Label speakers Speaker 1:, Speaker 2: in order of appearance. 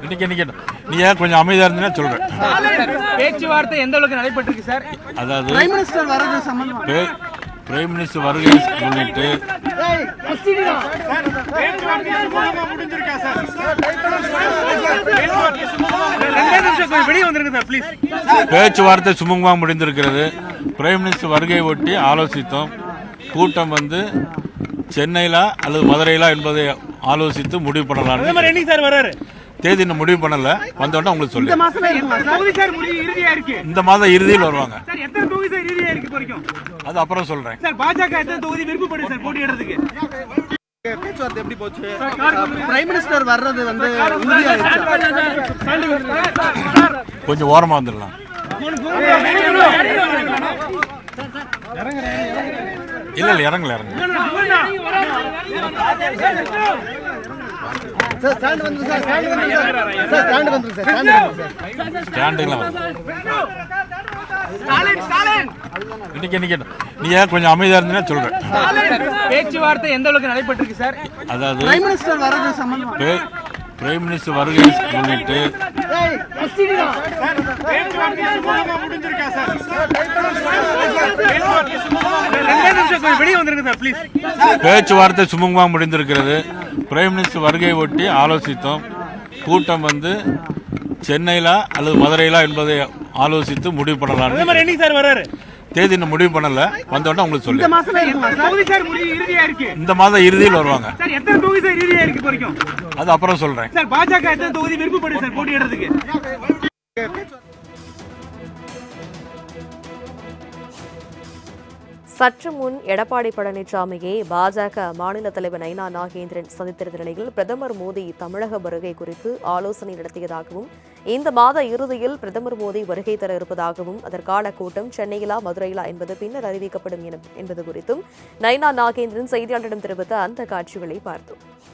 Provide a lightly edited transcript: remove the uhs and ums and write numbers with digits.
Speaker 1: இன்னைக்கு நீ ஏன் கொஞ்சம் அமைதியா இருந்தீங்கன்னா சொல்றேன்.
Speaker 2: பேச்சுவார்த்தை எந்த அளவுக்கு நடைபெற்றிருக்கு சார்?
Speaker 1: அதாவது
Speaker 3: பிரைம் மினிஸ்டர் வரது சம்பந்தமா
Speaker 1: பிரைம் மினிஸ்டர் வருகை முன்னிட்டு பேச்சுவார்த்தை சுமூகமாக முடிந்திருக்கிறது. பிரைம் மினிஸ்டர் வருகையை ஒட்டி ஆலோசித்தோம். கூட்டம் வந்து சென்னையில அல்லது மதுரையிலா என்பதை ஆலோசித்து முடிவு பண்ணலாம். தேதி இன்னும் முடிவு பண்ணல, வந்தோடனே உங்களுக்கு சொல்லி இந்த மாதம் இறுதியில் வருவாங்க. அது அப்புறம் சொல்றேன்.
Speaker 3: பேச்சுவார்த்தை எப்படி போச்சு? பிரைம் மினிஸ்டர் வர்றது வந்து
Speaker 1: கொஞ்சம் ஓரமா வந்துடலாம். இல்ல இறங்கல இன்னைக்கு நீ ஏன் கொஞ்சம் அமைதியா இருந்தீங்கன்னா சொல்றேன்.
Speaker 2: பேச்சுவார்த்தை எந்த அளவுக்கு நடைபெற்றிருக்கு சார்?
Speaker 1: அதாவது
Speaker 3: பிரைம் மினிஸ்டர் வரது சம்பந்தமா
Speaker 1: பிரைம் மினிஸ்டர் வருகை முன்னிட்டு பேச்சுவார்த்தை சுமூகமாக முடிந்திருக்கிறது. பிரைம் மினிஸ்டர் வருகையை ஒட்டி ஆலோசித்தோம். கூட்டம் வந்து சென்னையில அல்லது மதுரையிலா என்பதை ஆலோசித்து முடிவு பண்ணலாம். தேதி இன்னும் முடிவு பண்ணல, வந்தோடனே உங்களுக்கு சொல்லி இந்த மாதம் இறுதியில் வருவாங்க. அது அப்புறம் சொல்றேன்.
Speaker 4: சற்று முன் எடப்பாடி பழனிசாமியை பாஜக மாநில தலைவர் நைனா நாகேந்திரன் சந்தித்திருந்த நிலையில் பிரதமர் மோடி தமிழக வருகை குறித்து ஆலோசனை நடத்தியதாகவும் இந்த மாத இறுதியில் பிரதமர் மோடி வருகை தர இருப்பதாகவும் அதற்கான கூட்டம் சென்னையிலா மதுரையிலா என்பது பின்னர் அறிவிக்கப்படும் என்பது குறித்தும் நைனா நாகேந்திரன் செய்தியாளரிடம் தெரிவித்த அந்த காட்சிகளை பார்த்தோம்.